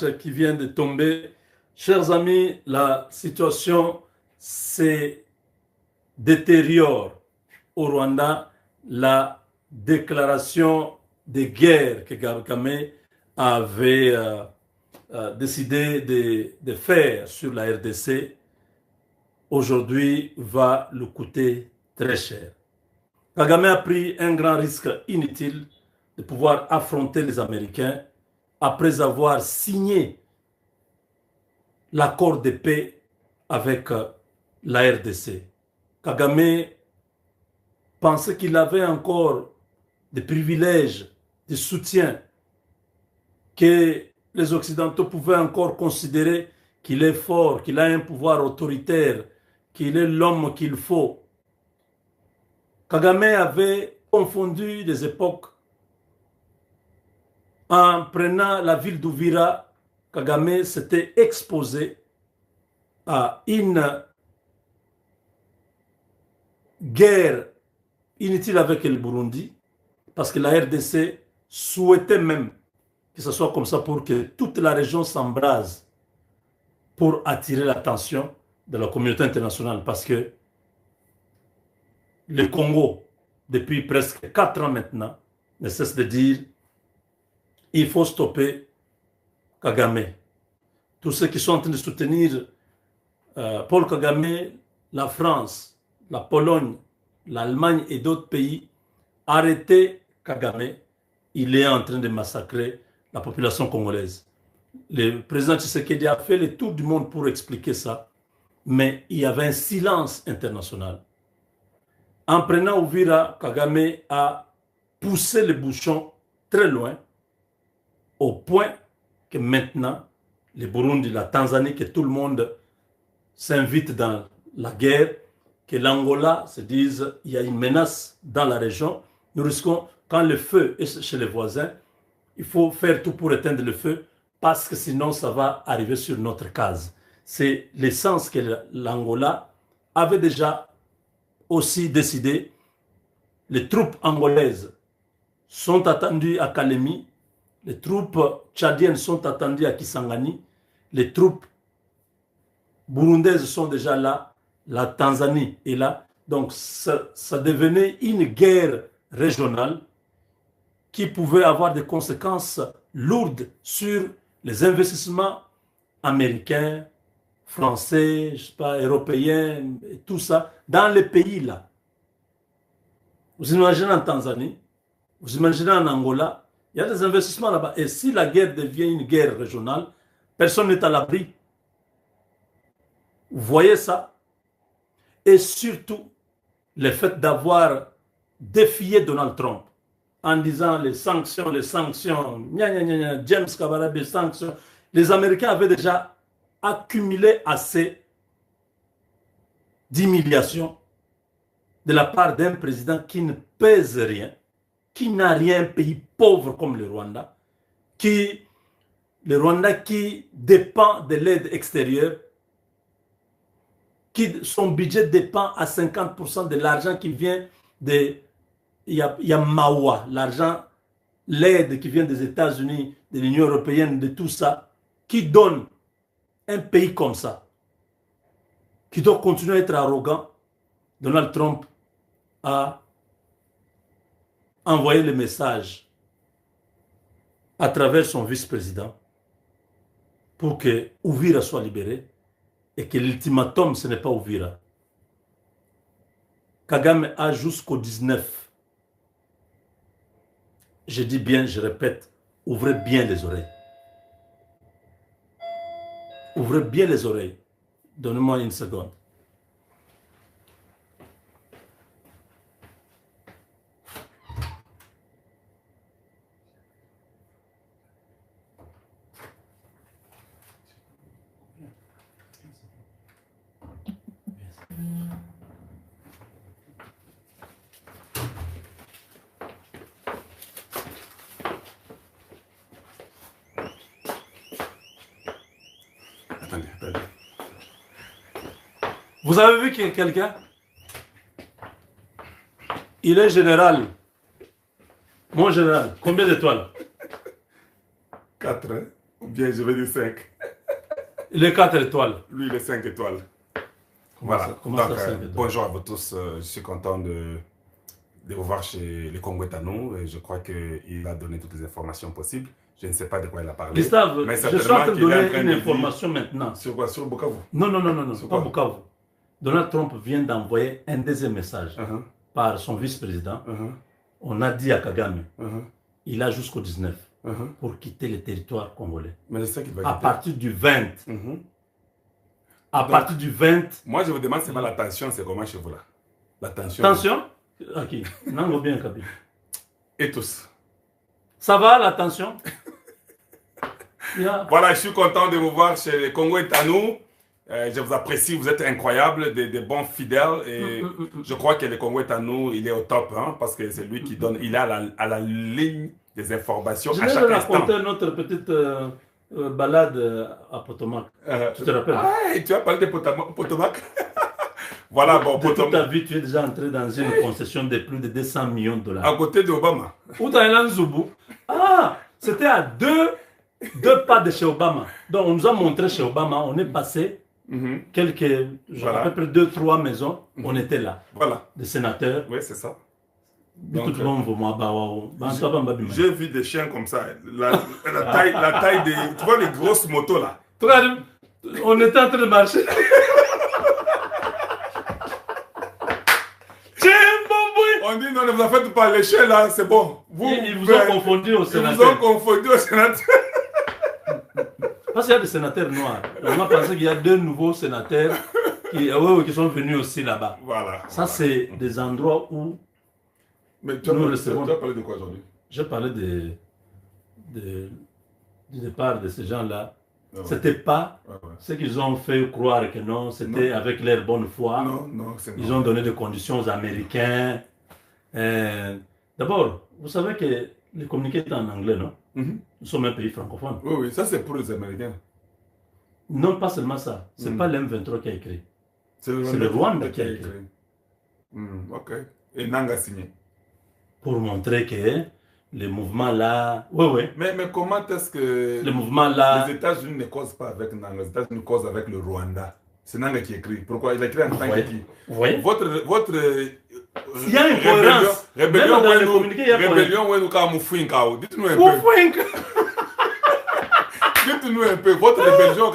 message qui vient de tomber. Chers amis, la situation se détériore au Rwanda. La déclaration de guerre que Kagame avait décidé de faire sur la RDC, aujourd'hui va le coûter très cher. Kagame a pris un grand risque inutile de pouvoir affronter les Américains après avoir signé l'accord de paix avec la RDC. Kagame pensait qu'il avait encore des privilèges, des soutiens, que les Occidentaux pouvaient encore considérer qu'il est fort, qu'il a un pouvoir autoritaire, qu'il est l'homme qu'il faut. Kagame avait confondu des époques. En prenant la ville d'Uvira, Kagame s'était exposé à une guerre inutile avec le Burundi, parce que la RDC souhaitait même que ce soit comme ça pour que toute la région s'embrase pour attirer l'attention de la communauté internationale, parce que le Congo, depuis presque 4 ans maintenant, ne cesse de dire il faut stopper Kagame. Tous ceux qui sont en train de soutenir Paul Kagame, la France, la Pologne, l'Allemagne et d'autres pays, arrêtez Kagame. Il est en train de massacrer la population congolaise. Le président Tshisekedi a fait le tour du monde pour expliquer ça, mais il y avait un silence international. En prenant Uvira, Kagame a poussé le bouchon très loin, au point que maintenant, le Burundi, la Tanzanie, que tout le monde s'invite dans la guerre, que l'Angola se dise il y a une menace dans la région. Nous risquons, quand le feu est chez les voisins, il faut faire tout pour éteindre le feu, parce que sinon ça va arriver sur notre case. C'est l'essence que l'Angola avait déjà aussi décidé. Les troupes angolaises sont attendues à Kalemi, les troupes tchadiennes sont attendues à Kisangani, les troupes burundaises sont déjà là, la Tanzanie est là. Donc ça devenait une guerre régionale qui pouvait avoir des conséquences lourdes sur les investissements américains, français, je sais pas, européens, et tout ça, dans les pays là. Vous imaginez en Tanzanie, vous imaginez en Angola, il y a des investissements là-bas. Et si la guerre devient une guerre régionale, personne n'est à l'abri. Vous voyez ça? Et surtout, le fait d'avoir défié Donald Trump en disant les sanctions, James Kabarebe, sanctions. Les Américains avaient déjà accumulé assez d'humiliation de la part d'un président qui ne pèse rien, qui n'a rien, un pays pauvre comme le Rwanda, qui dépend de l'aide extérieure, son budget dépend à 50% de l'argent qui vient de Yamawa, l'argent, l'aide qui vient des États-Unis, de l'Union européenne, de tout ça, qui donne un pays comme ça, qui doit continuer à être arrogant. Donald Trump a envoyé le message à travers son vice-président pour que Uvira soit libéré et que l'ultimatum, ce n'est pas Uvira. Kagame a jusqu'au 19. Je dis bien, je répète, ouvrez bien les oreilles. Ouvrez bien les oreilles. Donnez-moi une seconde. Attendez. Vous avez vu qu'il y a quelqu'un? Il est général. Mon général, combien d'étoiles? 4, hein? Bien, je vais dire 5. Il est 4 étoiles. Lui, il est 5 étoiles. Comment Voilà. ça, comment Donc, ça 5 étoiles? bonjour à vous tous. Je suis content de vous voir chez les Congouetanou. Je crois qu'il a donné toutes les informations possibles. Je ne sais pas de quoi il a parlé. Gustave, mais je suis en train de donner une information maintenant. Sur quoi? Sur Bukavu? Non, pas Bukavu. Donald Trump vient d'envoyer un deuxième message par son vice-président. On a dit à Kagame, il a jusqu'au 19 pour quitter le territoire congolais. Mais je sais qu'il va à quitter. Partir du 20. À partir du 20. Moi, je vous demande, c'est pas la tension, c'est comment chez vous là? La tension. Tension? Ok. Non, bien, Kabi. Et tous. Ça va, la tension? Voilà, je suis content de vous voir chez les Congouetanou. Je vous apprécie, vous êtes incroyables, des bons fidèles. Et je crois que le Congouetanou, il est au top, hein, parce que c'est lui qui donne, il est à la ligne des informations à chaque instant. Je vais raconter notre petite balade à Potomac. Tu te rappelles? Ah, et tu as parlé de Potomac. Voilà, bon, de toute ta vie, tu es déjà entré dans une concession de plus de 200 millions de dollars. À côté d'Obama. Où tu as Zoubou? Ah, c'était à deux pas de chez Obama. Donc, on nous a montré chez Obama, on est passé quelques, à peu près 2-3 maisons, on était là. Voilà. Des sénateurs. Oui, c'est ça. J'ai vu des chiens comme ça, la taille des... Tu vois les grosses motos là. On était en train de marcher. On dit non, ne vous en faites pas, les chiens là, c'est bon. Ils vous ont confondu au sénateur. Ils vous ont confondu au sénateur. Parce qu'il y a des sénateurs noirs. On a pensé qu'il y a 2 nouveaux sénateurs qui sont venus aussi là-bas. Voilà. Ça, c'est des endroits où... Mais tu as parlé de quoi aujourd'hui? J'ai parlé du départ de ces gens-là. C'était pas ce qu'ils ont fait croire que non, c'était avec leur bonne foi. Non, ils ont donné des conditions aux Américains. D'abord, vous savez que le communiqué est en anglais, non? Nous sommes un pays francophone. Oui, ça c'est pour les Américains. Non, pas seulement ça. C'est pas l'M23 qui a écrit. C'est le Rwanda qui a écrit. Ok. Et Nanga a signé. Pour montrer que les mouvements là... Oui. Mais comment est-ce que les mouvements là... Les États-Unis ne causent pas avec Nanga, les États-Unis causent avec le Rwanda. C'est Nanga qui écrit. Pourquoi? Il a écrit en tant que qui? Oui. Votre il y a une cohérence. Rébellion, dites-nous un peu. Dites-nous un peu, votre rébellion,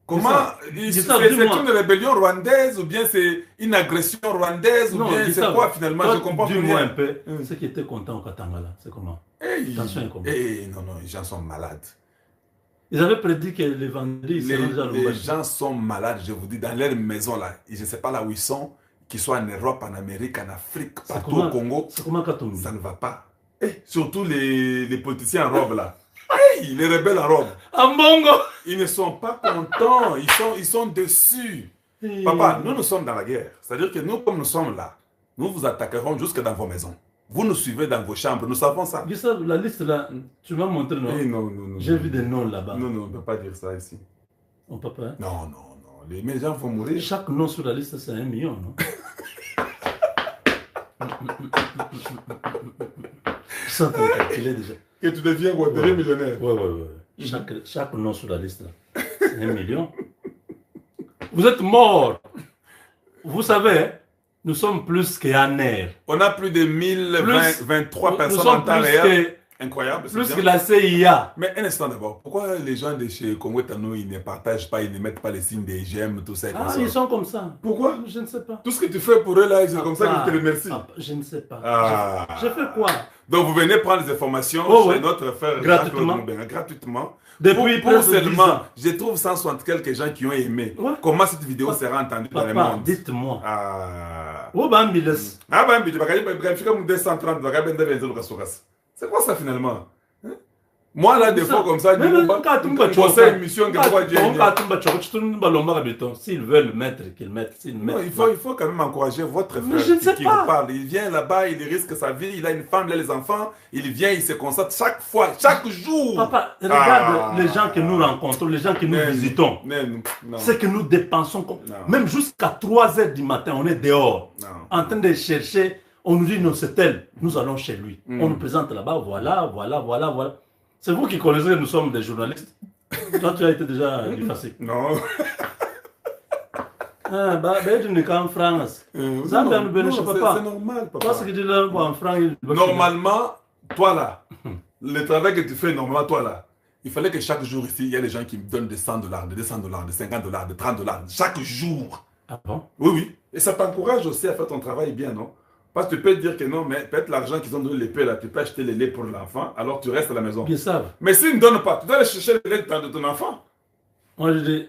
comment? C'est une rébellion rwandaise ou bien c'est une agression rwandaise ou bien c'est quoi finalement? Je comprends plus. Dis-moi un peu, ceux qui étaient contents au Katanga là, c'est comment? Non, les gens sont malades. Ils avaient prédit que les vendredis, les gens sont malades, je vous dis, dans leur maison là. Je ne sais pas là où ils sont, qu'ils soient en Europe, en Amérique, en Afrique, partout au Congo. C'est comment Katumbi? Ça ne va pas. Surtout les politiciens en robe là. Les rebelles en robe. En bongo. Ils ne sont pas contents, ils sont déçus. Papa, nous sommes dans la guerre. C'est-à-dire que nous, comme nous sommes là, nous vous attaquerons jusque dans vos maisons. Vous nous suivez dans vos chambres, nous savons ça. Gustave, la liste là, tu m'as montré, non? Non. J'ai vu des noms là-bas. Non, on ne peut pas dire ça ici. On peut pas? Non. Les gens vont mourir. Chaque nom sur la liste, c'est 1 million, non? Je suis en train de calculer déjà. Que tu deviens millionnaire. Oui. Chaque nom sur la liste là, c'est 1 million. Vous êtes mort. Vous savez, nous sommes plus qu'un air. On a plus de 1023 personnes en temps réel. Incroyable. Plus que la CIA. Mais un instant d'abord, pourquoi les gens de chez Congouetanou, ils ne partagent pas, ils ne mettent pas les signes des j'aime, tout ça? Ils sont comme ça. Pourquoi? Je ne sais pas. Tout ce que tu fais pour eux là, c'est comme ça qu'ils te remercient. Je ne sais pas. Je fais quoi? Donc vous venez prendre les informations chez notre frère gratuitement. Depuis pour seulement, je trouve 160 quelques gens qui ont aimé. Comment cette vidéo sera entendue dans le monde? Dites-moi. C'est quoi ça finalement? Moi là, des fois comme ça, je conseille une mission que moi s'ils veulent mettre, qu'ils mettent. Il faut quand même encourager votre frère qui vous parle. Il vient là-bas, il risque sa vie, il a une femme, il a les enfants, il vient, il se concentre chaque fois, chaque jour. Papa, regarde les gens que nous rencontrons, les gens que nous visitons. C'est que nous dépensons, même jusqu'à 3 h du matin, on est dehors, en train de chercher. On nous dit non, c'est elle, nous allons chez lui. On nous présente là-bas, voilà. C'est vous qui connaissez que nous sommes des journalistes. Toi, tu as été déjà du facile. Non. Ah, bah, tu n'es qu'en France. Ça, Non, je sais pas. c'est normal, papa. Toi, ce que tu dis là, en France, Normalement, toi là, le travail que tu fais normalement, toi là, il fallait que chaque jour ici, il y ait des gens qui me donnent des $100, de $200, de $50, de $30, chaque jour. Ah bon? Oui, oui. Et ça t'encourage aussi à faire ton travail bien, non? Parce que tu peux dire que non, mais peut-être l'argent qu'ils ont donné l'épée là, tu peux acheter les laits pour l'enfant, alors tu restes à la maison. Ils savent. Mais s'ils ne donnent pas, tu dois aller chercher les laits de ton enfant. Moi, je dis,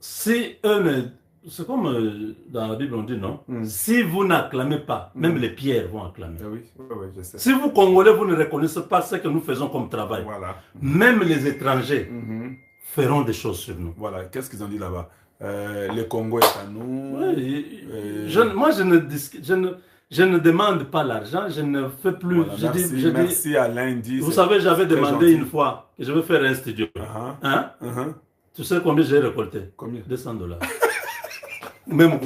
si eux ne... C'est comme dans la Bible, on dit, non? Si vous n'acclamez pas, même les pierres vont acclamer. Oui, oui, oui, je sais. Si vous, Congolais, vous ne reconnaissez pas ce que nous faisons comme travail, Voilà. même les étrangers feront des choses sur nous. Voilà, qu'est-ce qu'ils ont dit là-bas? Le Congo est à nous. Oui, moi, je ne demande pas l'argent, je ne fais plus. Voilà, merci à lundi. Vous savez, j'avais demandé une fois que je veux faire un studio. Hein? Tu sais combien j'ai récolté? Combien? $200. Même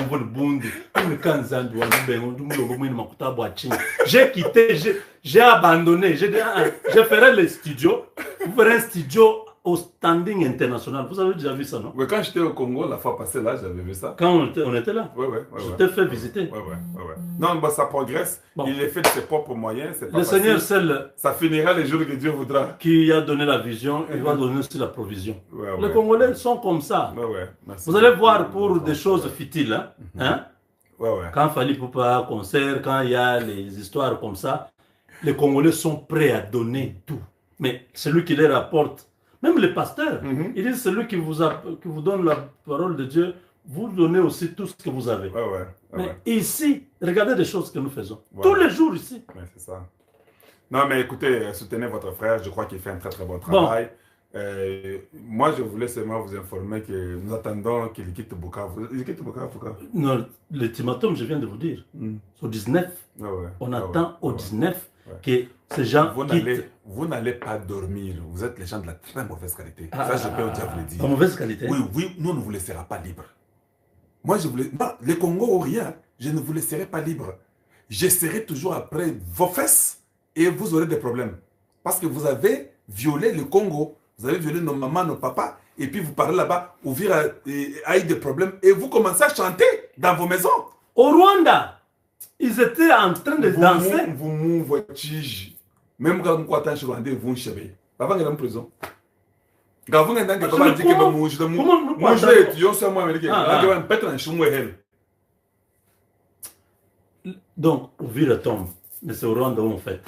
j'ai quitté, j'ai abandonné. J'ai dit, je ferai le studio. Vous ferez un studio au standing international. Vous avez déjà vu ça, non? Oui, quand j'étais au Congo, la fois passée, là, j'avais vu ça. Quand on était là? Oui. Je t'ai fait visiter. Oui. Non, bah, ça progresse. Bon. Il est fait de ses propres moyens. Le Seigneur seul. Ça finira les jours que Dieu voudra. Qui a donné la vision, il va donner aussi la provision. Les Congolais sont comme ça. Merci. Vous allez voir pour des choses futiles. Hein? Quand Fali Poupa concert, quand il y a les histoires comme ça, les Congolais sont prêts à donner tout. Mais celui qui les rapporte, même les pasteurs, ils disent celui qui vous donne la parole de Dieu, vous donnez aussi tout ce que vous avez. Mais ici, regardez les choses que nous faisons. Tous les jours ici. C'est ça. Non, mais écoutez, soutenez votre frère. Je crois qu'il fait un très très bon travail. Moi, je voulais seulement vous informer que nous attendons qu'il quitte Bukavu. Il quitte Bukavu quand? Non, l'ultimatum, je viens de vous dire. Au 19. On attend au 19 que ces gens quittent. Vous n'allez pas dormir. Vous êtes les gens de la très mauvaise qualité. Ça, je peux déjà vous le dire. En mauvaise qualité? Oui, nous ne vous laisserons pas libre. Moi, je voulais... Non, les Congo ou rien, je ne vous laisserai pas libre. Je serai toujours après vos fesses et vous aurez des problèmes. Parce que vous avez violé le Congo. Vous avez violé nos mamans, nos papas, et puis vous parlez là-bas, Ouvira a eu des problèmes, et vous commencez à chanter dans vos maisons. Au Rwanda, ils étaient en train de danser. Vous m'envoyez, même quand vous êtes en Rwanda, vous chévez. Avant que vous êtes en prison. Quand vous êtes en prison, vous êtes en donc, Ouvira tombe, mais c'est au Rwanda où on fait.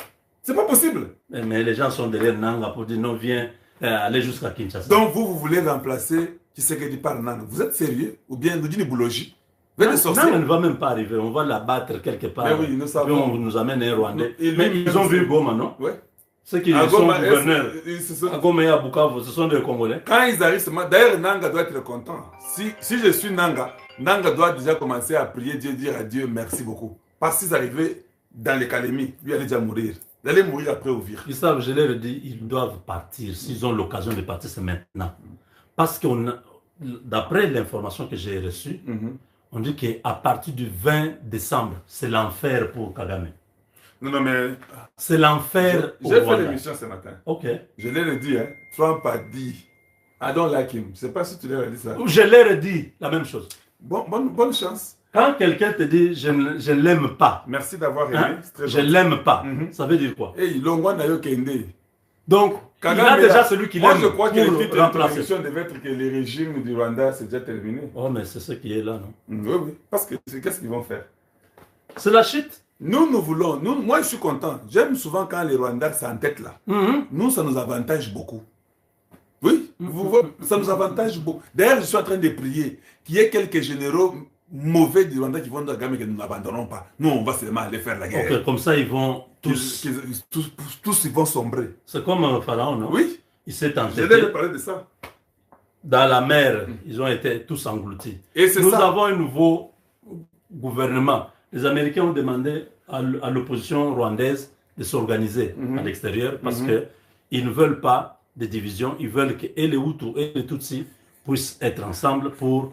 C'est pas possible. Mais les gens sont derrière Nanga pour dire non, viens. Aller jusqu'à Kinshasa. Donc vous voulez remplacer Tshisekedi par Nanga. Vous êtes sérieux? Ou bien nous dit Boulogi? Nanga ne va même pas arriver. On va la battre quelque part. Mais oui, nous savons. Puis on nous amène un Rwandais. Mais ils ont vu Goma, non? Oui. Ceux qui sont gouverneurs à Goma et à Bukavu, ce sont des Congolais. Quand ils arrivent, d'ailleurs Nanga doit être content. Si je suis Nanga, Nanga doit déjà commencer à prier Dieu, dire à Dieu merci beaucoup. Parce qu'ils arrivaient dans les calémies, lui allait déjà mourir. D'aller mourir après au vir. Ils savent, je leur ai dit, ils doivent partir. S'ils ont l'occasion de partir, c'est maintenant. Parce que d'après l'information que j'ai reçue, on dit qu'à partir du 20 décembre, c'est l'enfer pour Kagame. Non, mais... C'est l'enfer au Rwanda. J'ai fait l'émission ce matin. Ok. Je leur ai dit, hein, Trump a dit, I don't like him. Je ne sais pas si tu leur as dit ça. Je leur ai dit la même chose. Bonne chance. Quand quelqu'un te dit je ne l'aime pas. Merci d'avoir aimé. Je ne l'aime pas. Ça veut dire quoi? Donc, il a déjà celui qui l'aime. Moi, je crois que le titre de l'émission devait être que le régime du Rwanda, c'est déjà terminé. Oh, mais c'est ce qui est là, non? Oui. Parce que qu'est-ce qu'ils vont faire? C'est la chute. Nous voulons. Moi, je suis content. J'aime souvent quand les Rwandais s'entêtent là. Nous, ça nous avantage beaucoup. Oui, ça nous avantage beaucoup. D'ailleurs, je suis en train de prier qu'il y ait quelques généraux mauvais du Rwanda qui vont dire que nous n'abandonnons pas. Nous, on va seulement aller faire la guerre. Okay, comme ça, ils vont tous ils vont sombrer. C'est comme un pharaon, non? Oui. Il s'est entêté. Je vais parler de ça. Dans la mer, ils ont été tous engloutis. Et nous avons un nouveau gouvernement. Les Américains ont demandé à l'opposition rwandaise de s'organiser à l'extérieur parce qu'ils ne veulent pas de division. Ils veulent que et les Hutus et les Tutsis puissent être ensemble pour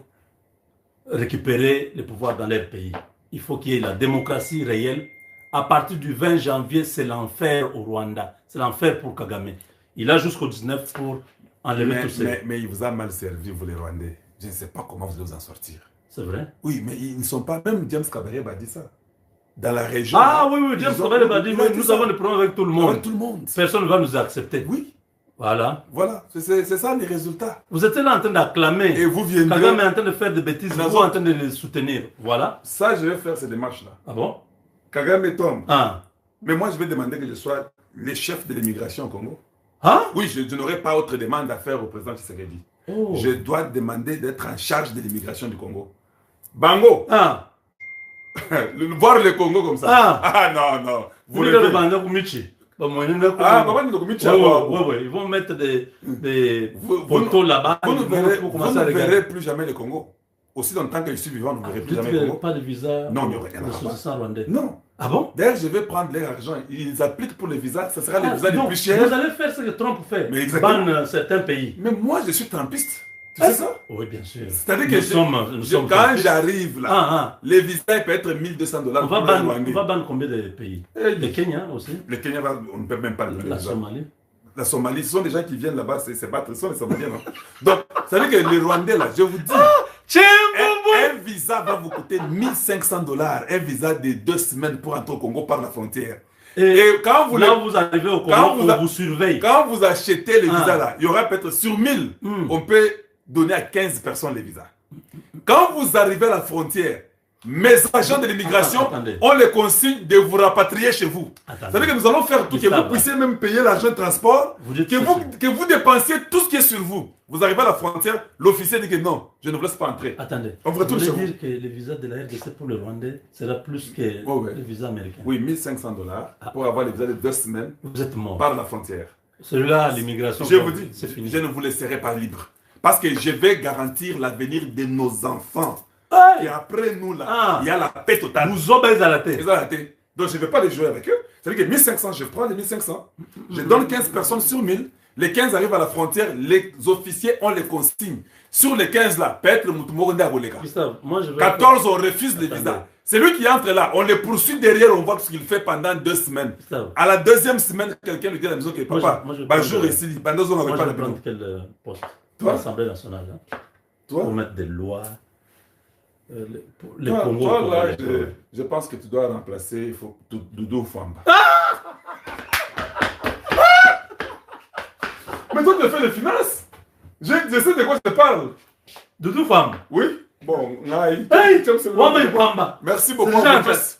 récupérer le pouvoir dans leur pays. Il faut qu'il y ait la démocratie réelle. À partir du 20 janvier, c'est l'enfer au Rwanda. C'est l'enfer pour Kagame. Il a jusqu'au 19 pour enlever tout ça. Mais il vous a mal servi, vous les Rwandais. Je ne sais pas comment vous allez vous en sortir. C'est vrai? Oui, mais ils ne sont pas... Même James Kabarebe a dit ça. Dans la région... Ah oui, James Kabarebe a dit, nous avons des problèmes avec tout le monde. Avec tout le monde. Personne ne va nous accepter. Oui. Voilà. Voilà, c'est ça les résultats. Vous êtes là en train d'acclamer. Et vous viendrez... Kagame est en train de faire des bêtises, vous en train de les soutenir. Voilà. Ça, je vais faire ces démarches-là. Ah bon? Kagame tombe. Ah. Mais moi, je vais demander que je sois le chef de l'immigration au Congo. Hein? Oui, je n'aurai pas autre demande à faire au président Tshisekedi. Oh. Je dois demander d'être en charge de l'immigration du Congo. Bango! Ah. Voir le Congo comme ça. Ah, non. Vous le demandez pour Michi. Ah, papa, ils vont mettre des photos là-bas. Vous ne verrez plus jamais le Congo. Aussi longtemps que je suis vivant, vous ne verrez plus jamais le Congo. Pas de visa. Non, il n'y aura rien à rwandais. Non. Ah bon? D'ailleurs, je vais prendre leur argent. Ils appliquent pour les visas. Ce sera les visas les plus chers. Vous allez faire ce que Trump fait. Mais exactement. Ban certains pays. Mais moi, je suis trumpiste. Tu sais ça? Oui, bien sûr. C'est-à-dire que quand j'arrive là, les visas peuvent être $1200. On va ban combien de pays? Le Kenya aussi. Le Kenya, on ne peut même pas le La Somalie. La Somalie, ce sont des gens qui viennent là-bas se battre. Ce sont les Somaliens. Donc, ça veut dire que les Rwandais, là, je vous dis, un visa va vous coûter $1500. Un visa de 2 semaines pour entrer au Congo par la frontière. Et quand vous, vous arrivez au Congo, on vous surveille. Quand vous achetez les visas là, il y aura peut-être sur 1000, on peut donner à 15 personnes les visas. Quand vous arrivez à la frontière, mes agents de l'immigration ont les consignes de vous rapatrier chez vous. C'est-à-dire que nous allons faire tout, que vous puissiez même payer l'argent de transport, que vous dépensiez tout ce qui est sur vous. Vous arrivez à la frontière, l'officier dit que non, je ne vous laisse pas entrer. Attendez, on vous retourne chez vous. dire que le visa de la RDC pour le Rwandais sera plus que le visa américain. Oui, $1500 pour avoir le visa de 2 semaines. Vous êtes mort. Par la frontière. Celui-là, l'immigration. Je vous dis, je ne vous laisserai pas libre. Parce que je vais garantir l'avenir de nos enfants. Et après nous, là, il y a la paix totale. Nous sommes à la tête. Donc, je ne vais pas les jouer avec eux. C'est-à-dire que 1500, je prends les 1500. Je donne 15 personnes sur 1000. Les 15 arrivent à la frontière. Les officiers ont les consignes. Sur les 15 là, peut-être Moutoumorende à Bolega. 14, on refuse les visas. C'est lui qui entre là. On les poursuit derrière. On voit ce qu'il fait pendant 2 semaines. À la 2e semaine, quelqu'un lui dit à la maison que papa, jour ici, pendant ce temps, on va pas la prendre. Quel poste? L'Assemblée nationale. Toi? Pour mettre des lois. Les Congo, toi, là, je pense que tu dois remplacer Doudou Famba. Mais toi, tu fais les finances. Je sais de quoi je te parle. Doudou Famba? Oui. Bon, merci beaucoup.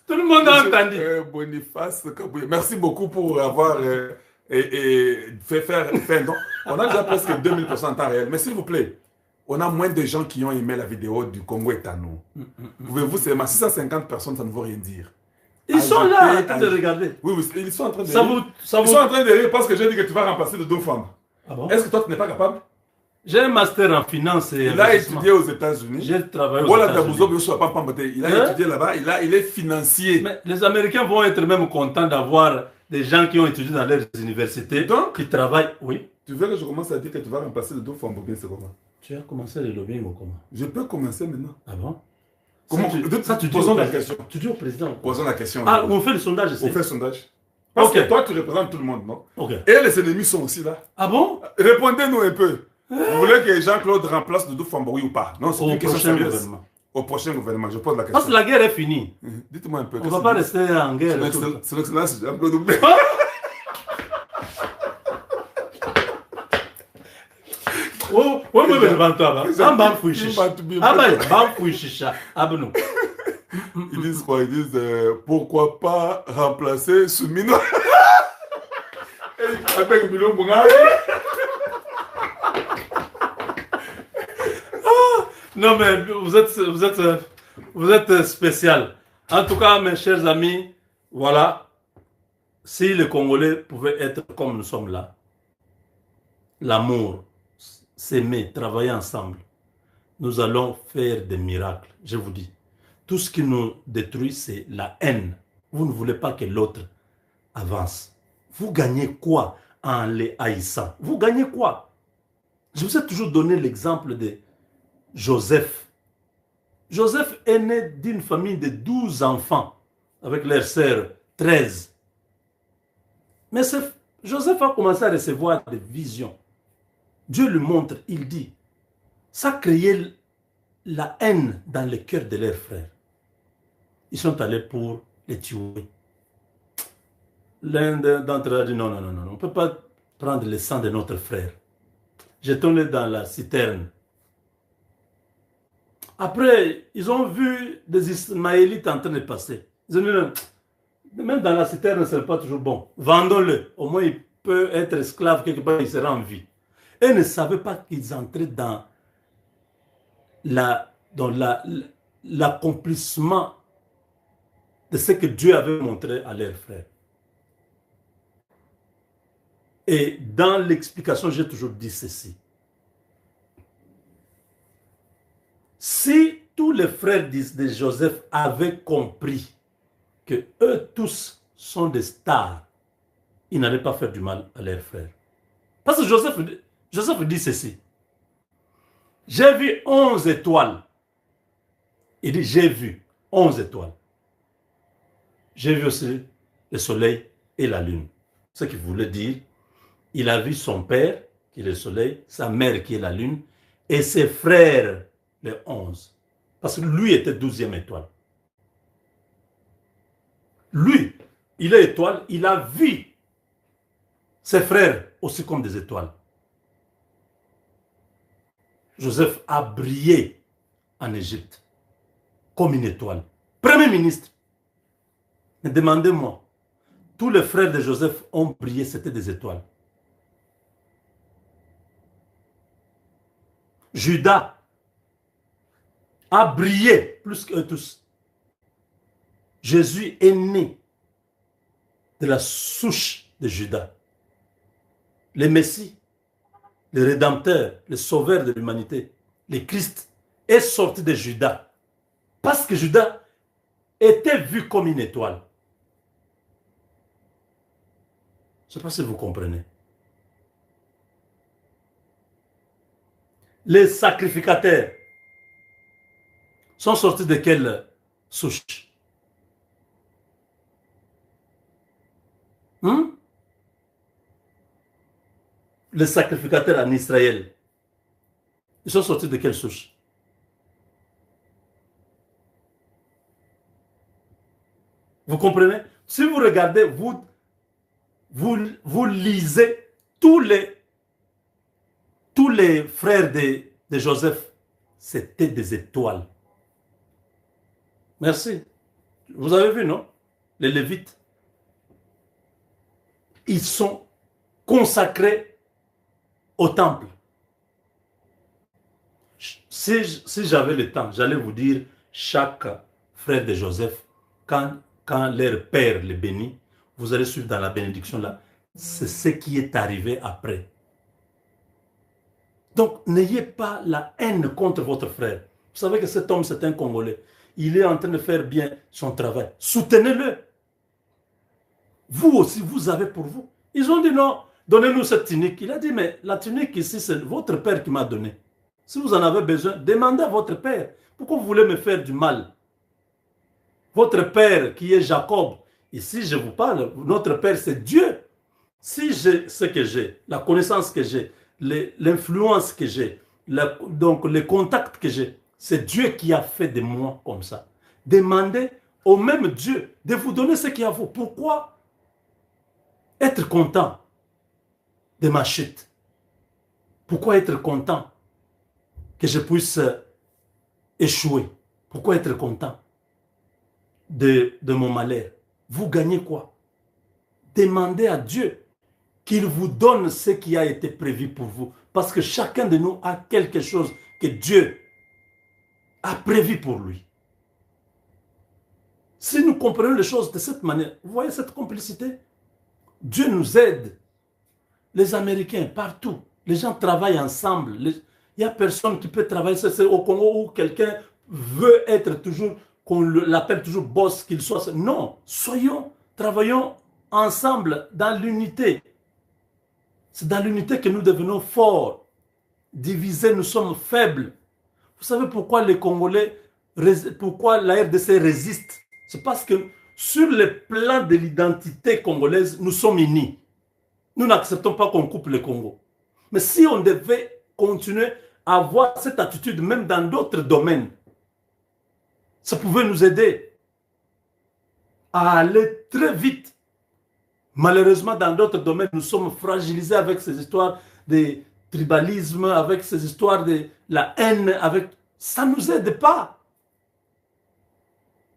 Tout le monde a entendu. Boniface Kabouye. Merci beaucoup pour avoir fait faire. On a déjà presque 2000% en temps réel. Mais s'il vous plaît, on a moins de gens qui ont aimé la vidéo du Congo est à nous. Pouvez-vous, c'est 650 personnes, ça ne veut rien dire. Ils sont là en train de regarder. Oui, ils sont en train de rire. Ils sont en train de rire parce que j'ai dit que tu vas remplacer de 2 femmes. Ah bon? Est-ce que toi, tu n'es pas capable? J'ai un master en finance et il a étudié aux États-Unis. J'ai travaillé aux États-Unis. Il a étudié là-bas, il est financier. Mais les Américains vont être même contents d'avoir des gens qui ont étudié dans leurs universités, donc, qui travaillent. Oui. Tu veux que je commence à dire que tu vas remplacer le 2 femmes ou bien c'est comment? Tu as commencé le lobbying ou comment? Je peux commencer maintenant. Ah bon? Comment? Posons la question. Tu dis au président. Posons la question. Ah, on fait le sondage ici. On fait le sondage. Parce que toi, tu représentes tout le monde, non? Et les ennemis sont aussi là. Ah bon? Répondez-nous un peu. Vous voulez que Jean-Claude remplace Doudou Famba, oui ou pas? Non, c'est une question sérieuse. Au prochain gouvernement, je pose la question. Parce que la guerre est finie. Dites-moi un peu. On ne va pas rester en guerre. C'est l'excellence Jean-Claude Doumbé. Ils disent quoi? Ils disent pourquoi pas remplacer Soumino avec Milo Bungari. Non mais vous êtes spécial. En tout cas, mes chers amis, voilà. Si les Congolais pouvaient être comme nous sommes là, l'amour, s'aimer, travailler ensemble, nous allons faire des miracles, je vous dis. Tout ce qui nous détruit, c'est la haine. Vous ne voulez pas que l'autre avance. Vous gagnez quoi en les haïssant? Vous gagnez quoi? Je vous ai toujours donné l'exemple de Joseph. Joseph est né d'une famille de 12 enfants, avec leur sœur 13. Mais Joseph a commencé à recevoir des visions. Dieu lui montre, il dit, ça créait la haine dans le cœur de leurs frères. Ils sont allés pour les tuer. L'un d'entre eux a dit, non, non, non, non, on ne peut pas prendre le sang de notre frère. Jetons-le dans la citerne. Après, ils ont vu des Ismaélites en train de passer. Ils ont dit, même dans la citerne, ce n'est pas toujours bon. Vendons-le. Au moins, il peut être esclave quelque part, il sera en vie. Et ne savaient pas qu'ils entraient dans l'accomplissement de ce que Dieu avait montré à leurs frères. Et dans l'explication, j'ai toujours dit ceci. Si tous les frères de Joseph avaient compris que eux tous sont des stars, ils n'allaient pas faire du mal à leurs frères. Parce que Joseph dit ceci. J'ai vu 11 étoiles. Il dit, j'ai vu 11 étoiles. J'ai vu aussi le soleil et la lune. Ce qui voulait dire, il a vu son père, qui est le soleil, sa mère, qui est la lune, et ses frères, les 11. Parce que lui était 12e étoile. Lui, il est étoile, il a vu ses frères aussi comme des étoiles. Joseph a brillé en Égypte comme une étoile. Premier ministre. Mais demandez-moi, tous les frères de Joseph ont brillé, c'était des étoiles. Judas a brillé plus qu'eux tous. Jésus est né de la souche de Judas. Le Messie, le Rédempteur, le Sauveur de l'humanité, le Christ, est sorti de Judas. Parce que Judas était vu comme une étoile. Je ne sais pas si vous comprenez. Les sacrificateurs sont sortis de quelle souche? Les sacrificateurs en Israël, ils sont sortis de quelle souche? Vous comprenez? Si vous regardez, vous lisez tous les frères de Joseph, c'était des étoiles. Merci. Vous avez vu, non? Les Lévites. Ils sont consacrés au temple. Si j'avais le temps, j'allais vous dire chaque frère de Joseph, quand leur père les bénit, vous allez suivre dans la bénédiction là. C'est ce qui est arrivé après. Donc, n'ayez pas la haine contre votre frère. Vous savez que cet homme, c'est un Congolais. Il est en train de faire bien son travail. Soutenez-le. Vous aussi, vous avez pour vous. Ils ont dit non, donnez-nous cette tunique. Il a dit, mais la tunique ici, c'est votre père qui m'a donné. Si vous en avez besoin, demandez à votre père. Pourquoi vous voulez me faire du mal? Votre père qui est Jacob, ici je vous parle, notre père c'est Dieu. Si j'ai ce que j'ai, la connaissance que j'ai, l'influence que j'ai, donc les contacts que j'ai, c'est Dieu qui a fait de moi comme ça. Demandez au même Dieu de vous donner ce qu'il y a à vous. Pourquoi être content de ma chute? Pourquoi être content que je puisse échouer? Pourquoi être content de mon malheur? Vous gagnez quoi? Demandez à Dieu qu'il vous donne ce qui a été prévu pour vous. Parce que chacun de nous a quelque chose que Dieu a prévu pour lui. Si nous comprenons les choses de cette manière, vous voyez cette complicité? Dieu nous aide. Les Américains, partout, les gens travaillent ensemble. Il n'y a personne qui peut travailler. C'est au Congo où quelqu'un veut être toujours, qu'on l'appelle toujours boss, qu'il soit. Non, travaillons ensemble dans l'unité. C'est dans l'unité que nous devenons forts. Divisés, nous sommes faibles. Vous savez pourquoi les Congolais, pourquoi la RDC résiste? C'est parce que sur le plan de l'identité congolaise, nous sommes unis. Nous n'acceptons pas qu'on coupe le Congo. Mais si on devait continuer à avoir cette attitude, même dans d'autres domaines, ça pouvait nous aider à aller très vite. Malheureusement, dans d'autres domaines, nous sommes fragilisés avec ces histoires de tribalisme, avec ces histoires de la haine, avec... Ça ne nous aide pas.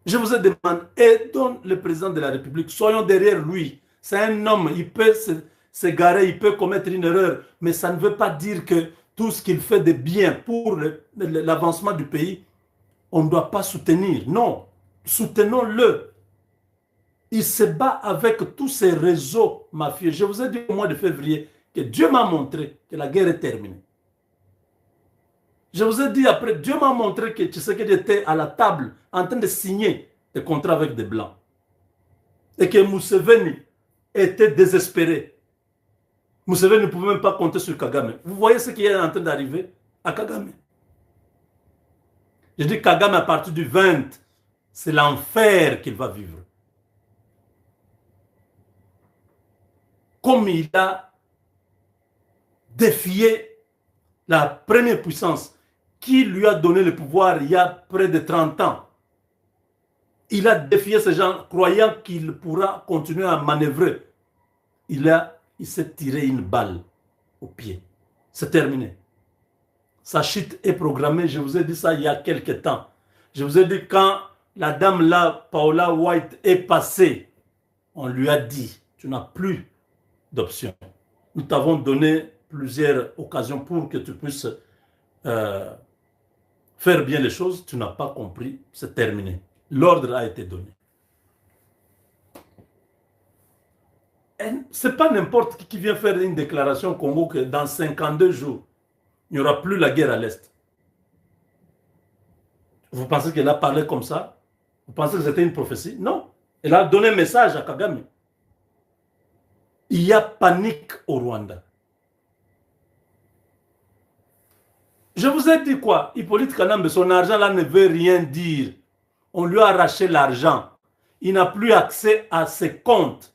Je vous ai demandé, aidons le président de la République, soyons derrière lui. C'est un homme, il peut s'égarer, il peut commettre une erreur, mais ça ne veut pas dire que tout ce qu'il fait de bien pour l'avancement du pays, on ne doit pas soutenir. Non, soutenons-le. Il se bat avec tous ces réseaux mafieux. Je vous ai dit au mois de février que Dieu m'a montré que la guerre est terminée. Je vous ai dit après, Dieu m'a montré que Tshisekedi était à la table en train de signer des contrats avec des Blancs. Et que Museveni était désespéré. Museveni ne pouvait même pas compter sur Kagame. Vous voyez ce qui est en train d'arriver à Kagame. Je dis Kagame à partir du 20, c'est l'enfer qu'il va vivre. Comme il a défié la première puissance qui lui a donné le pouvoir il y a près de 30 ans. Il a défié ces gens croyant qu'il pourra continuer à manœuvrer. Il s'est tiré une balle au pied. C'est terminé. Sa chute est programmée, je vous ai dit ça il y a quelques temps. Je vous ai dit quand la dame là, Paula White, est passée, on lui a dit, tu n'as plus d'option. Nous t'avons donné plusieurs occasions pour que tu puisses faire bien les choses. Tu n'as pas compris, c'est terminé. L'ordre a été donné. Ce n'est pas n'importe qui vient faire une déclaration au Congo que dans 52 jours, il n'y aura plus la guerre à l'Est. Vous pensez qu'elle a parlé comme ça? Vous pensez que c'était une prophétie? Non. Elle a donné un message à Kagame. Il y a panique au Rwanda. Je vous ai dit quoi? Hippolyte Kanambe, son argent là ne veut rien dire. On lui a arraché l'argent. Il n'a plus accès à ses comptes.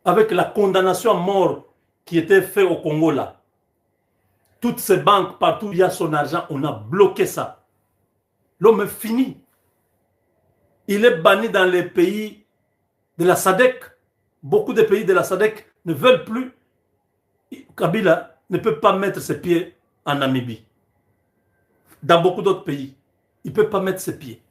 Avec la condamnation à mort qui était faite au Congo là. Toutes ces banques, partout où il y a son argent, on a bloqué ça. L'homme est fini. Il est banni dans les pays de la SADC. Beaucoup de pays de la SADC ne veulent plus. Kabila ne peut pas mettre ses pieds en Namibie. Dans beaucoup d'autres pays, il ne peut pas mettre ses pieds.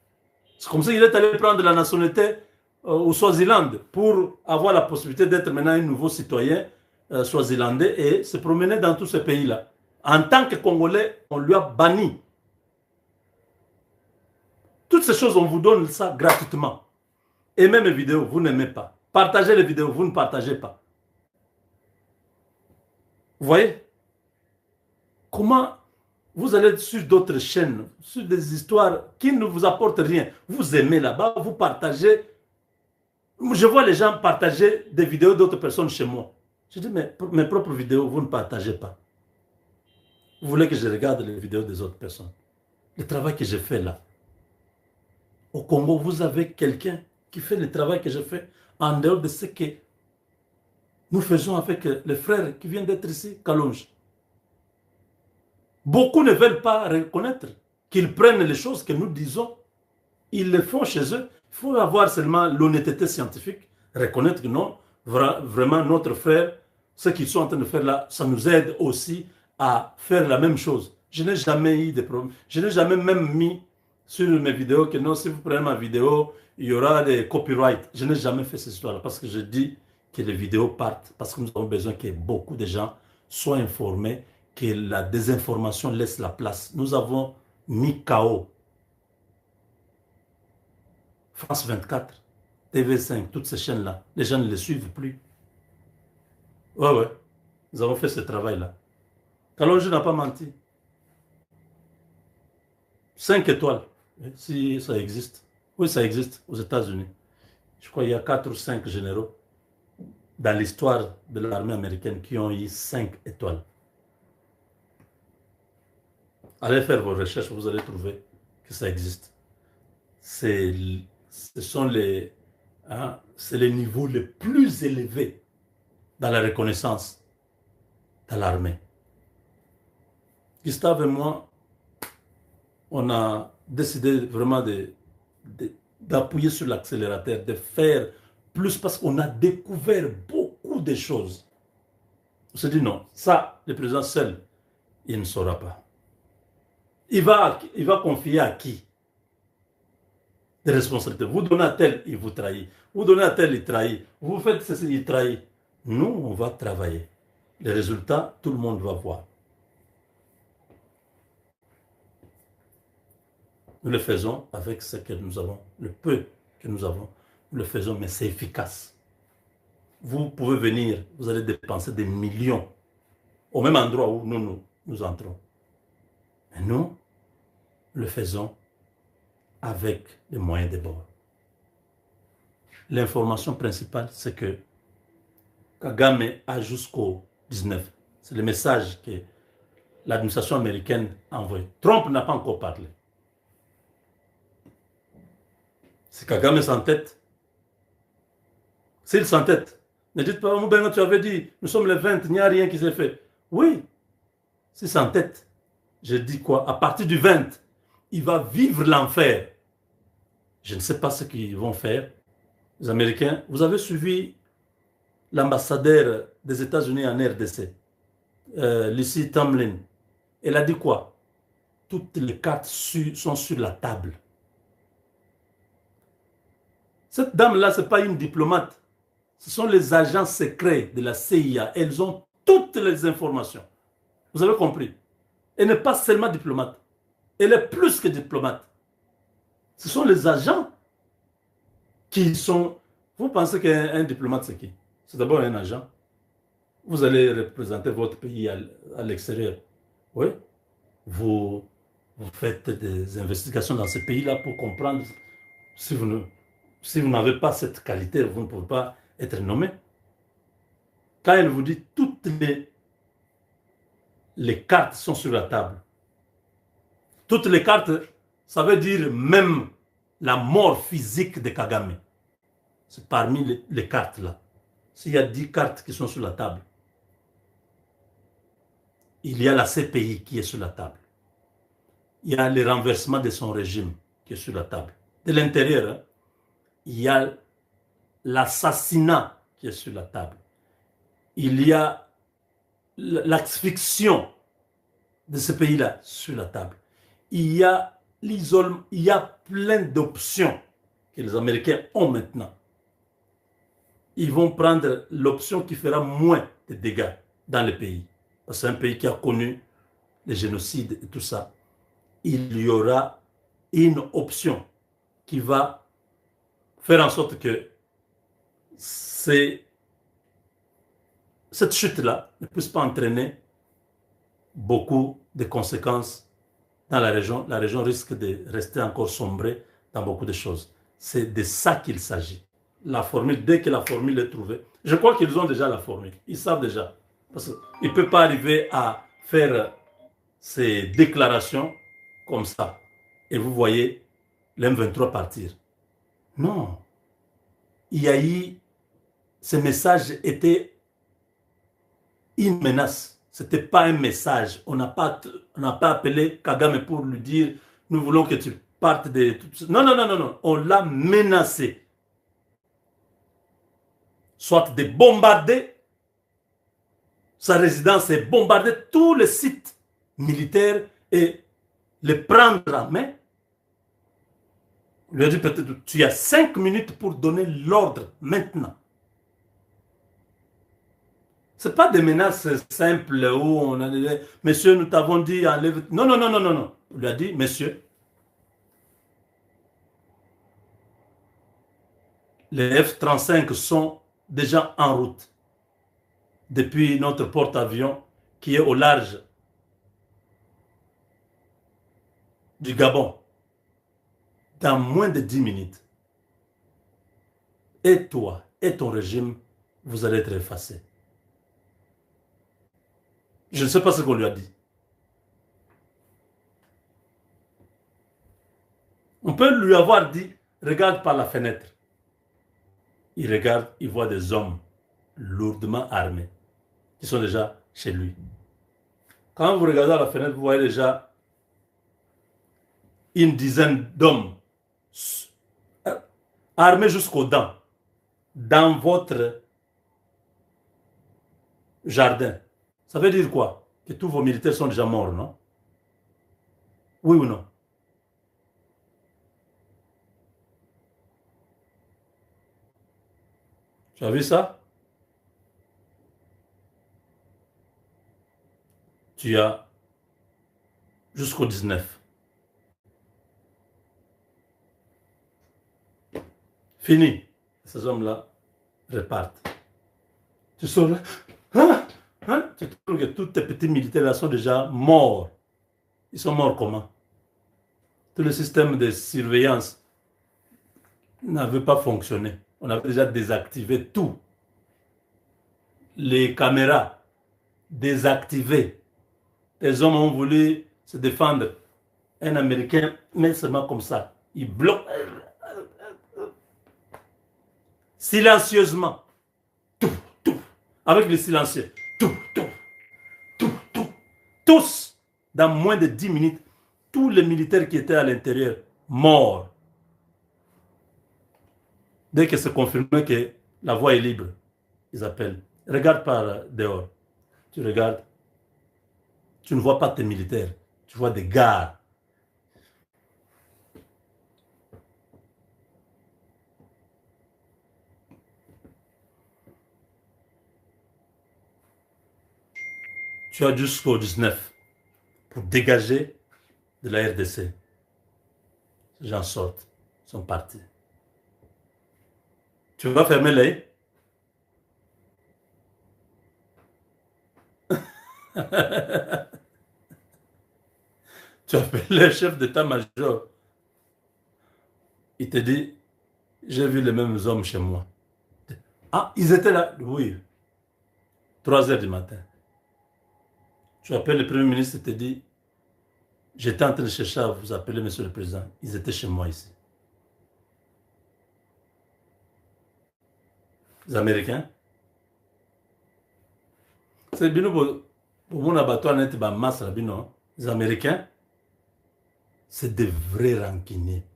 C'est comme ça qu'il est allé prendre la nationalité au Swaziland pour avoir la possibilité d'être maintenant un nouveau citoyen swazilandais et se promener dans tous ces pays-là. En tant que Congolais, on lui a banni. Toutes ces choses, on vous donne ça gratuitement. Aimez mes vidéos, vous n'aimez pas. Partagez les vidéos, vous ne partagez pas. Vous voyez? Comment vous allez sur d'autres chaînes, sur des histoires qui ne vous apportent rien. Vous aimez là-bas, vous partagez. Je vois les gens partager des vidéos d'autres personnes chez moi. Je dis, mais mes propres vidéos, vous ne partagez pas. Vous voulez que je regarde les vidéos des autres personnes. Le travail que j'ai fait là. Au Congo, vous avez quelqu'un qui fait le travail que je fais en dehors de ce que nous faisons avec les frères qui viennent d'être ici, Kalonge. Beaucoup ne veulent pas reconnaître qu'ils prennent les choses que nous disons. Ils le font chez eux. Il faut avoir seulement l'honnêteté scientifique, reconnaître que non, vraiment notre frère, ce qu'ils sont en train de faire là, ça nous aide aussi à faire la même chose. Je n'ai jamais eu de problème. Je n'ai jamais même mis sur mes vidéos que non, si vous prenez ma vidéo, il y aura des copyrights. Je n'ai jamais fait cette histoire-là parce que je dis que les vidéos partent, parce que nous avons besoin que beaucoup de gens soient informés, que la désinformation laisse la place. Nous avons mis KO. France 24, TV5, toutes ces chaînes-là, les gens ne les suivent plus. Ouais. Nous avons fait ce travail-là. Kalonge n'a pas menti. 5 étoiles, si ça existe. Oui, ça existe aux États-Unis. Je crois qu'il y a 4 ou 5 généraux dans l'histoire de l'armée américaine qui ont eu 5 étoiles. Allez faire vos recherches, vous allez trouver que ça existe. Ce sont les niveaux les plus élevés dans la reconnaissance de l'armée. Gustave et moi, on a décidé vraiment d'appuyer sur l'accélérateur, de faire plus parce qu'on a découvert beaucoup de choses. On s'est dit non, ça, le président seul, il ne saura pas. Il va confier à qui des responsabilités. Vous donnez à tel, il vous trahit. Vous donnez à tel, il trahit. Vous faites ceci, il trahit. Nous, on va travailler. Les résultats, tout le monde va voir. Nous le faisons avec ce que nous avons, le peu que nous avons. Nous le faisons, mais c'est efficace. Vous pouvez venir, vous allez dépenser des millions au même endroit où nous entrons. Mais nous le faisons avec les moyens de bord. L'information principale, c'est que Kagame a jusqu'au 19. C'est le message que l'administration américaine a envoyé. Trump n'a pas encore parlé. Si Kagame s'entête, s'il s'entête, ne dites pas, Moubenga, tu avais dit, nous sommes les 20, il n'y a rien qui s'est fait. Oui, s'il s'entête, je dis quoi? À partir du 20, il va vivre l'enfer. Je ne sais pas ce qu'ils vont faire. Les Américains, vous avez suivi l'ambassadeur des États-Unis en RDC, Lucy Tomlin. Elle a dit quoi? Toutes les cartes sont sur la table. Cette dame-là, ce n'est pas une diplomate. Ce sont les agents secrets de la CIA. Elles ont toutes les informations. Vous avez compris? Elle n'est pas seulement diplomate. Elle est plus que diplomate. Ce sont les agents qui sont... Vous pensez qu'un diplomate, c'est qui? C'est d'abord un agent. Vous allez représenter votre pays à l'extérieur. Oui. Vous faites des investigations dans ce pays-là pour comprendre si vous n'avez pas cette qualité, vous ne pouvez pas être nommé. Quand elle vous dit toutes les cartes sont sur la table. Toutes les cartes, ça veut dire même la mort physique de Kagame. C'est parmi les cartes là. S'il y a 10 cartes qui sont sur la table, il y a la CPI qui est sur la table. Il y a le renversement de son régime qui est sur la table. De l'intérieur, hein, il y a l'assassinat qui est sur la table. Il y a l'asphyxion de ce pays-là sur la table. Il y a l'isolement, il y a plein d'options que les Américains ont maintenant. Ils vont prendre l'option qui fera moins de dégâts dans le pays. Parce que c'est un pays qui a connu les génocides et tout ça. Il y aura une option qui va faire en sorte que cette chute-là ne puisse pas entraîner beaucoup de conséquences dans la région. La région risque de rester encore sombrée dans beaucoup de choses. C'est de ça qu'il s'agit. La formule, dès que la formule est trouvée, je crois qu'ils ont déjà la formule. Ils savent déjà. Parce qu'ils ne peuvent pas arriver à faire ces déclarations comme ça. Et vous voyez l'M23 partir. Non. Il y a eu... Ce message était une menace. Ce n'était pas un message. On n'a pas appelé Kagame pour lui dire « Nous voulons que tu partes de... » Non, non, non, non, non. On l'a menacé. Soit de bombarder sa résidence et bombarder tous les sites militaires et les prendre en main. Il lui a dit peut-être tu as 5 minutes pour donner l'ordre maintenant. Ce n'est pas des menaces simples où on a dit monsieur, nous t'avons dit enlève. Non, non, non, non, non, non. Il lui a dit monsieur, les F-35 sont déjà en route depuis notre porte-avions qui est au large du Gabon. Dans moins de 10 minutes. Et toi, et ton régime, vous allez être effacés. Je ne sais pas ce qu'on lui a dit. On peut lui avoir dit, regarde par la fenêtre. Il regarde, il voit des hommes lourdement armés, qui sont déjà chez lui. Quand vous regardez à la fenêtre, vous voyez déjà une dizaine d'hommes armés jusqu'aux dents dans votre jardin. Ça veut dire quoi? Que tous vos militaires sont déjà morts, non? Oui ou non? Tu as vu ça? Tu as jusqu'au 19. Fini. Ces hommes-là repartent. Tu sors là. Hein? Hein? Tu trouves que tous tes petits militaires là sont déjà morts. Ils sont morts comment? Tout le système de surveillance n'avait pas fonctionné. On avait déjà désactivé tout. Les caméras désactivées. Les hommes ont voulu se défendre. Un Américain, mais seulement comme ça. Il bloque. Silencieusement. Tout, tout. Avec les silencieux. Tout, tout. Tout, tout. Tous, dans moins de 10 minutes, tous les militaires qui étaient à l'intérieur, morts. Dès que c'est confirmé que la voie est libre, ils appellent. Regarde par dehors. Tu regardes. Tu ne vois pas tes militaires. Tu vois des gars. Tu as jusqu'au 19 pour dégager de la RDC. Les gens sortent, sont partis. Tu vas fermer l'œil. Tu appelles le chef d'état-major. Il te dit, j'ai vu les mêmes hommes chez moi. Ah, ils étaient là. Oui. 3 heures du matin. Tu appelles le premier ministre et te dit, j'étais en train de chercher à vous appeler, monsieur le président. Ils étaient chez moi ici. Les Américains. C'est bien pour mon abattoir, masse, les Américains, c'est des vrais rancuniers.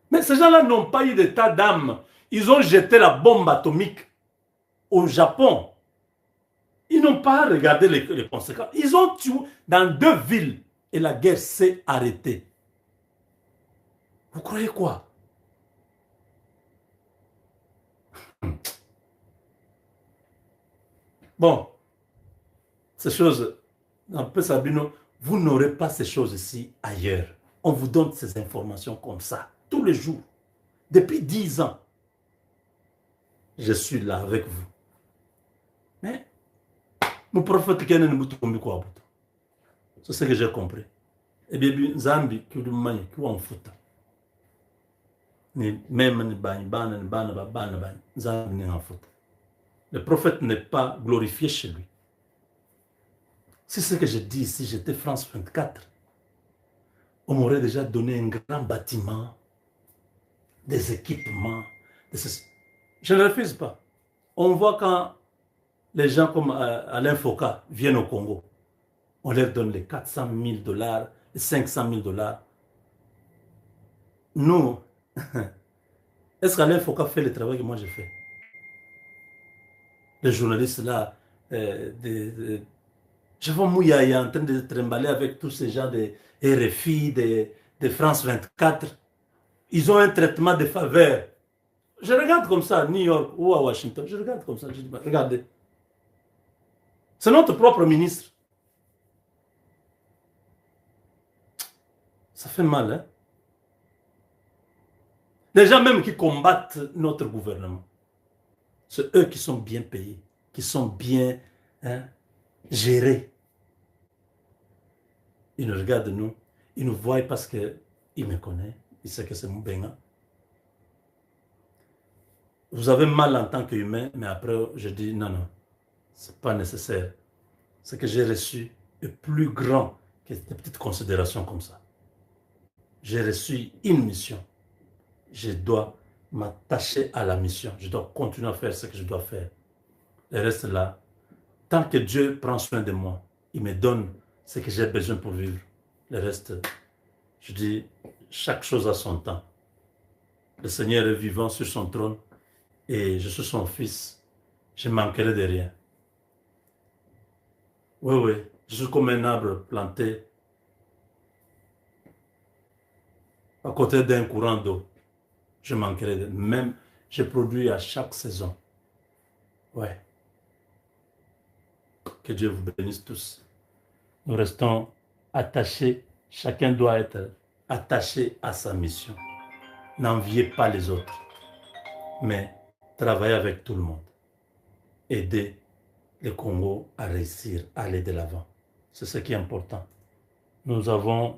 Mais ces gens-là n'ont pas eu d'état d'âme. Ils ont jeté la bombe atomique au Japon. Ils n'ont pas regardé les conséquences. Ils ont tué dans 2 villes et la guerre s'est arrêtée. Vous croyez quoi? Bon, ces choses, un peu Sabino, vous n'aurez pas ces choses ici ailleurs. On vous donne ces informations comme ça, tous les jours. Depuis 10 ans, je suis là avec vous. Mais, mon prophète Kenen Moutoumbi quoi. C'est ce que j'ai compris. Et bien, Zambi, qui est le qui est en foot. Même ni bani, Zambi n'est en foot. Le prophète n'est pas glorifié chez lui. C'est ce que je dis ici, j'étais France 24. On m'aurait déjà donné un grand bâtiment, des équipements. Je ne refuse pas. On voit quand les gens comme Alain Foucault viennent au Congo, on leur donne les 400 000 $, les 500 000 $. Nous, est-ce qu'Alain Foucault fait le travail que moi j'ai fait? Les journalistes là, je vois Mouya en train de trimballer avec tous ces gens de RFI, de France 24. Ils ont un traitement de faveur. Je regarde comme ça à New York ou à Washington. Je regarde comme ça. Je dis, regardez. C'est notre propre ministre. Ça fait mal, hein? Les gens même qui combattent notre gouvernement, c'est eux qui sont bien payés, qui sont bien gérés. Ils nous regardent nous, ils nous voient parce qu'ils me connaissent, ils savent que c'est mon bénin. Vous avez mal en tant qu'humain, mais après je dis non, non, c'est pas nécessaire. Ce que j'ai reçu est plus grand que des petites considérations comme ça. J'ai reçu une mission. Je dois m'attacher à la mission. Je dois continuer à faire ce que je dois faire. Le reste là, tant que Dieu prend soin de moi, il me donne ce que j'ai besoin pour vivre. Le reste, je dis, chaque chose a son temps. Le Seigneur est vivant sur son trône et je suis son fils. Je ne manquerai de rien. Oui, oui, je suis comme un arbre planté à côté d'un courant d'eau. Je manquerai de... Même, je produis à chaque saison. Ouais. Que Dieu vous bénisse tous. Nous restons attachés. Chacun doit être attaché à sa mission. N'enviez pas les autres, mais travaillez avec tout le monde. Aidez le Congo à réussir, à aller de l'avant. C'est ce qui est important. Nous avons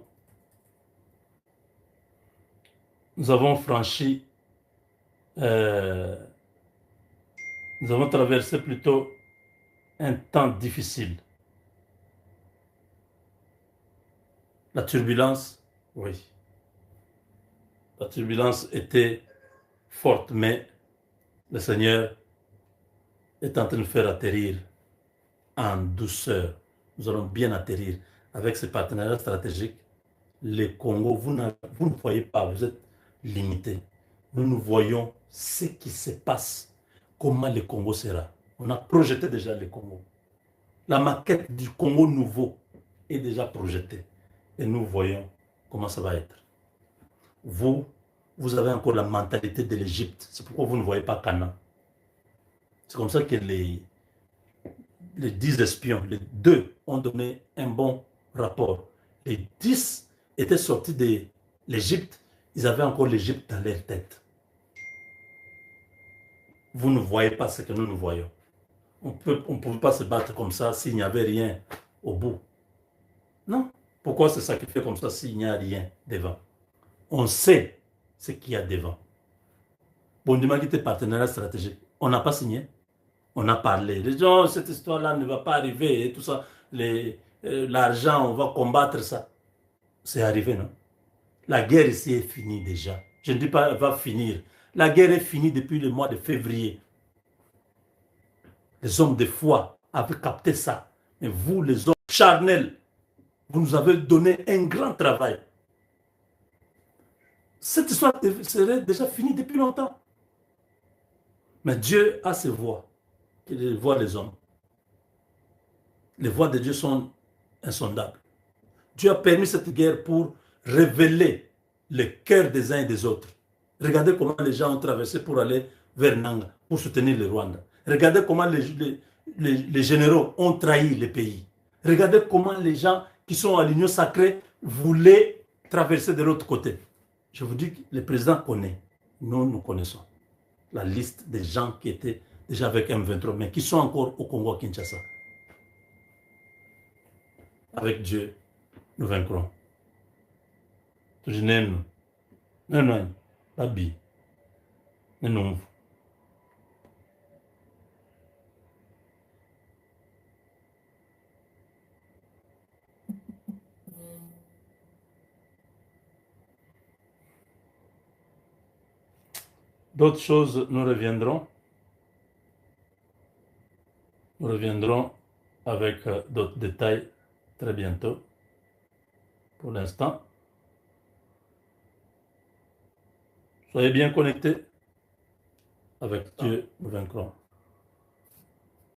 franchi, nous avons traversé plutôt un temps difficile. La turbulence, oui. La turbulence était forte, mais le Seigneur est en train de faire atterrir en douceur. Nous allons bien atterrir avec ces partenariats stratégiques. Le Congo, vous ne voyez pas, vous êtes limité. Nous voyons ce qui se passe, comment le Congo sera. On a projeté déjà le Congo. La maquette du Congo nouveau est déjà projetée. Et nous voyons comment ça va être. Vous avez encore la mentalité de l'Égypte. C'est pourquoi vous ne voyez pas Canaan. C'est comme ça que les 10 espions, les 2 ont donné un bon rapport. Les 10 étaient sortis de l'Égypte. Ils avaient encore l'Égypte dans leur tête. Vous ne voyez pas ce que nous voyons. On ne pouvait pas se battre comme ça s'il n'y avait rien au bout. Non. Pourquoi se sacrifier comme ça s'il n'y a rien devant? On sait ce qu'il y a devant. Bondima qui était partenariat stratégique. On n'a pas signé. On a parlé. Les gens, cette histoire-là ne va pas arriver et tout ça. L'argent, on va combattre ça. C'est arrivé, non? La guerre ici est finie déjà. Je ne dis pas qu'elle va finir. La guerre est finie depuis le mois de février. Les hommes de foi avaient capté ça. Mais vous, les hommes charnels, vous nous avez donné un grand travail. Cette histoire serait déjà finie depuis longtemps. Mais Dieu a ses voix. Il voit les hommes. Les voix de Dieu sont insondables. Dieu a permis cette guerre pour révéler le cœur des uns et des autres. Regardez comment les gens ont traversé pour aller vers Nanga, pour soutenir le Rwanda. Regardez comment les généraux ont trahi le pays. Regardez comment les gens qui sont à l'Union sacrée voulaient traverser de l'autre côté. Je vous dis que le président connaît. Nous connaissons la liste des gens qui étaient déjà avec M23, mais qui sont encore au Congo, à Kinshasa. Avec Dieu, nous vaincrons. Non, non, pas bien. Non. D'autres choses, nous reviendrons. Nous reviendrons avec d'autres détails très bientôt. Pour l'instant, soyez bien connectés. Avec Dieu, nous vaincrons.